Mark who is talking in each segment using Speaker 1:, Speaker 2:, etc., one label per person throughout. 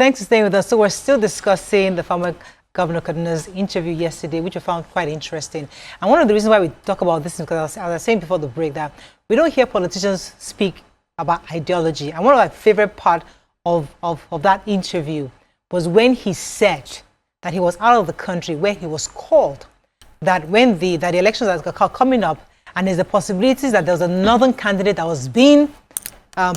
Speaker 1: Thanks for staying with us. So we're still discussing the former Governor Kaduna's interview yesterday, which I found quite interesting. And one of the reasons why we talk about this is because, as I was saying before the break, that we don't hear politicians speak about ideology. And one of my favorite part of that interview was when he said that he was out of the country, where he was called, that when the elections are coming up, and there's a possibility that there was another candidate that was being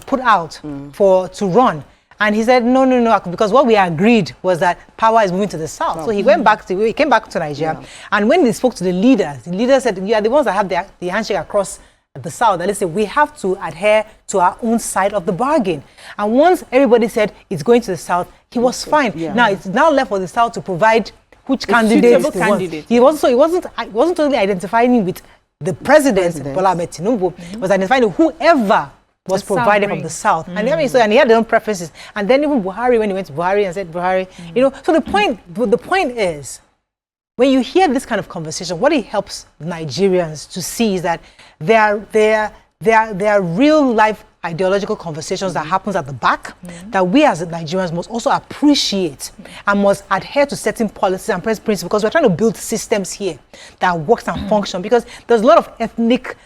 Speaker 1: put out to run. And he said, no, because what we agreed was that power is moving to the south. So he came back to Nigeria. Yeah. And when he spoke to the leader said, you are the ones that have the handshake across the south. And they said, we have to adhere to our own side of the bargain. And once everybody said it's going to the south, he was fine. Yeah. Now it's now left for the south to provide which candidates they want. He wasn't totally identifying with the president. Bola Ahmed Tinubu was identifying whoever was provided from the south. And I mean, and he had their own preferences. And then even Buhari, when he went to Buhari and said Buhari, so the point is, when you hear this kind of conversation, what it helps Nigerians to see is that there are real life ideological conversations that happens at the back that we as Nigerians must also appreciate and must adhere to certain policies and principles, because we're trying to build systems here that works and function, because there's a lot of ethnic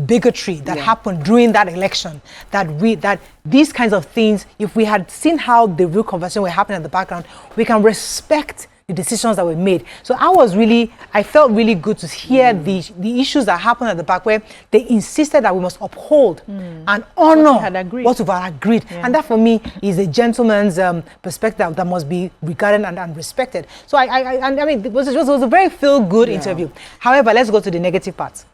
Speaker 1: bigotry that happened during that election, that these kinds of things, if we had seen how the real conversation were happening in the background, we can respect the decisions that were made. So I felt really good to hear the issues that happened at the back, where they insisted that we must uphold and honor what we've agreed. Yeah. And that for me is a gentleman's perspective that must be regarded and respected. So I mean, it was a very feel-good interview. However, let's go to the negative part.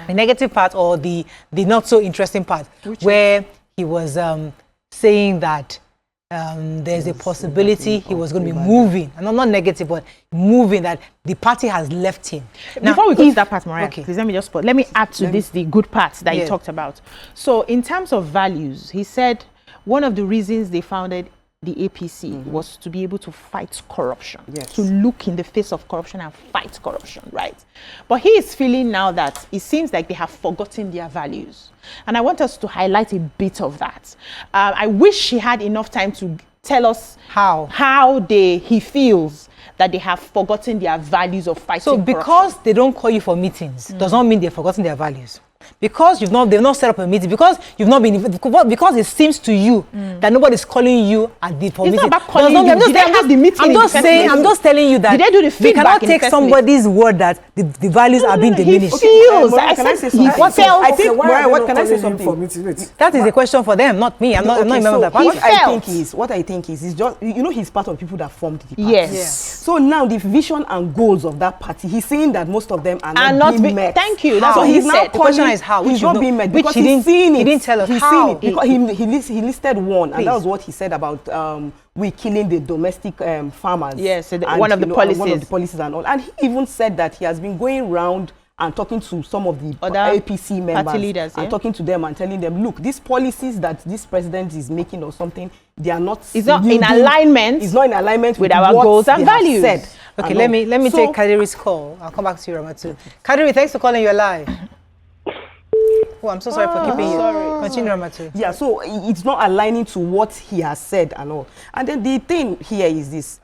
Speaker 1: The negative part, or the not so interesting part, where he was saying that there's a possibility he was going to be moving, and not negative, but moving, that the party has left him.
Speaker 2: Now, before we go to that part, Mariah, please let me add to the good parts that you talked about. So in terms of values, he said one of the reasons they founded the APC was to be able to fight corruption, to look in the face of corruption and fight corruption, right? But he is feeling now that it seems like they have forgotten their values. And I want us to highlight a bit of that. I wish he had enough time to tell us how he feels that they have forgotten their values of fighting corruption.
Speaker 1: So because they don't call you for meetings, does not mean they've forgotten their values. Because they've not set up a meeting, because you've not been, because it seems to you that nobody's calling you at the meeting.
Speaker 2: It's not about calling you. I'm
Speaker 1: just telling you that we cannot take somebody's word that the values are being diminished.
Speaker 2: He feels.
Speaker 3: Can I say something? What can I say something?
Speaker 1: That is a question for them, not me. I'm not a member of that party.
Speaker 3: What I think is just, he's part of people that formed the party.
Speaker 2: Yes.
Speaker 3: So now the vision and goals of that party, he's saying that most of them are not being met.
Speaker 2: Thank you.
Speaker 1: That's what he said. The question is how.
Speaker 3: He's not being met because
Speaker 1: he's
Speaker 3: seen it.
Speaker 1: He didn't tell us
Speaker 3: he's
Speaker 1: how.
Speaker 3: Seen it because he listed one, and that was what he said about we killing the domestic farmers.
Speaker 2: Yes, one of the
Speaker 3: policies and all. And he even said that he has been going around and talking to some of the other APC members,
Speaker 2: party leaders,
Speaker 3: and talking to them and telling them, look, these policies that this president is making or something, they are not.
Speaker 2: It's not in alignment.
Speaker 3: It's not in alignment with
Speaker 2: our goals and values.
Speaker 3: Said.
Speaker 1: Okay, let me take Kadiri's call. I'll come back to you, Ramatu. Kadiri, thanks for calling. You're live. Oh, I'm so sorry for keeping you. Sorry. Continue, Ramatu.
Speaker 3: Yeah, so it's not aligning to what he has said and all. And then the thing here is this.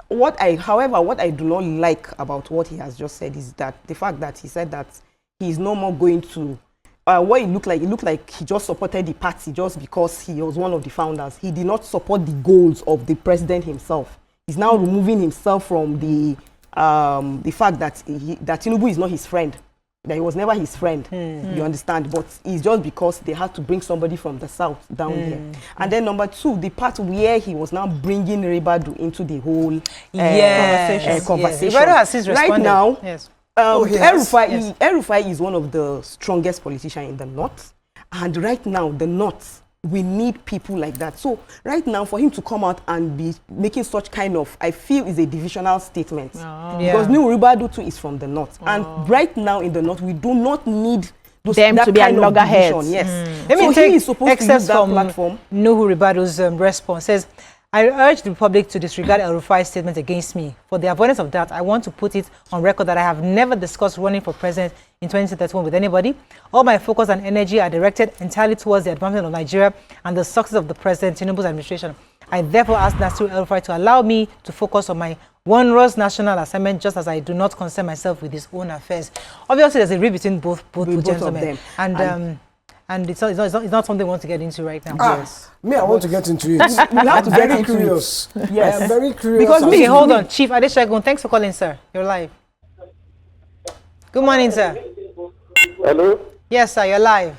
Speaker 3: However, what I do not like about what he has just said is that the fact that he said that he is no more going to what it looked like he just supported the party just because he was one of the founders. He did not support the goals of the president himself. He's now removing himself from the fact that Tinubu is not his friend. That he was never his friend, you understand? But it's just because they had to bring somebody from the south down here. And then number two, the part where he was now bringing Ribadu into the whole conversation.
Speaker 1: Ribadu has since responded.
Speaker 3: Right now, El-Rufai is one of the strongest politicians in the north. And right now, the north, we need people like that. So right now, for him to come out and be making such kind of, I feel, is a divisional statement. Because Nuhu Ribadu too is from the north. And right now in the north, we do not need
Speaker 2: them to be at loggerheads.
Speaker 3: Yes.
Speaker 1: Let me take
Speaker 3: excerpts from platform.
Speaker 1: Nuhu Ribadu's response. Says, I urge the public to disregard El-Rufai's statement against me. For the avoidance of doubt, I want to put it on record that I have never discussed running for president in 2031 with anybody. All my focus and energy are directed entirely towards the advancement of Nigeria and the success of the President Tinubu's administration. I therefore ask Nasir El-Rufai to allow me to focus on my onerous national assignment, just as I do not concern myself with his own affairs. Obviously, there's a rift between both gentlemen, and it's not something we want to get into right now.
Speaker 4: Yes. Me, I want to get into it. I'm very curious. Yes. I am very curious.
Speaker 1: Because me, hold on, Chief Adeshagun, thanks for calling, sir. You're live. Good morning, sir.
Speaker 5: Hello?
Speaker 1: Yes, sir, you're live.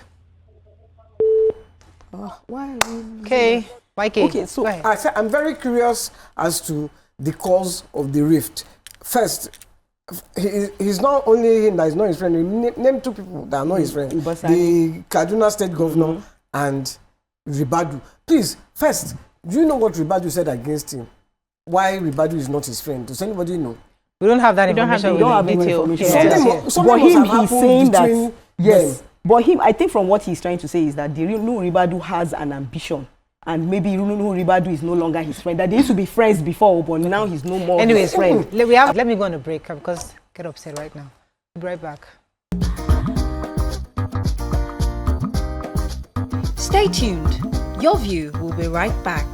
Speaker 3: Why?
Speaker 1: Okay, YK.
Speaker 3: Okay, so
Speaker 4: I said I'm very curious as to the cause of the rift. First, he's not only him that is not his friend. Name two people that are not his friend. The Kaduna State governor and Ribadu. Please, first, do you know what Ribadu said against him? Why Ribadu is not his friend? Does anybody know?
Speaker 1: We don't have that information.
Speaker 3: We don't have details.
Speaker 4: But
Speaker 3: him, he's saying that, yes. But him, I think from what he's trying to say is that the Nuhu Ribadu has an ambition. And maybe Nuhu Ribadu is no longer his friend. That they used to be friends before, but now he's no more his friend.
Speaker 1: Let me go on a break because I get upset right now. I'll be right back.
Speaker 6: Stay tuned. Your View will be right back.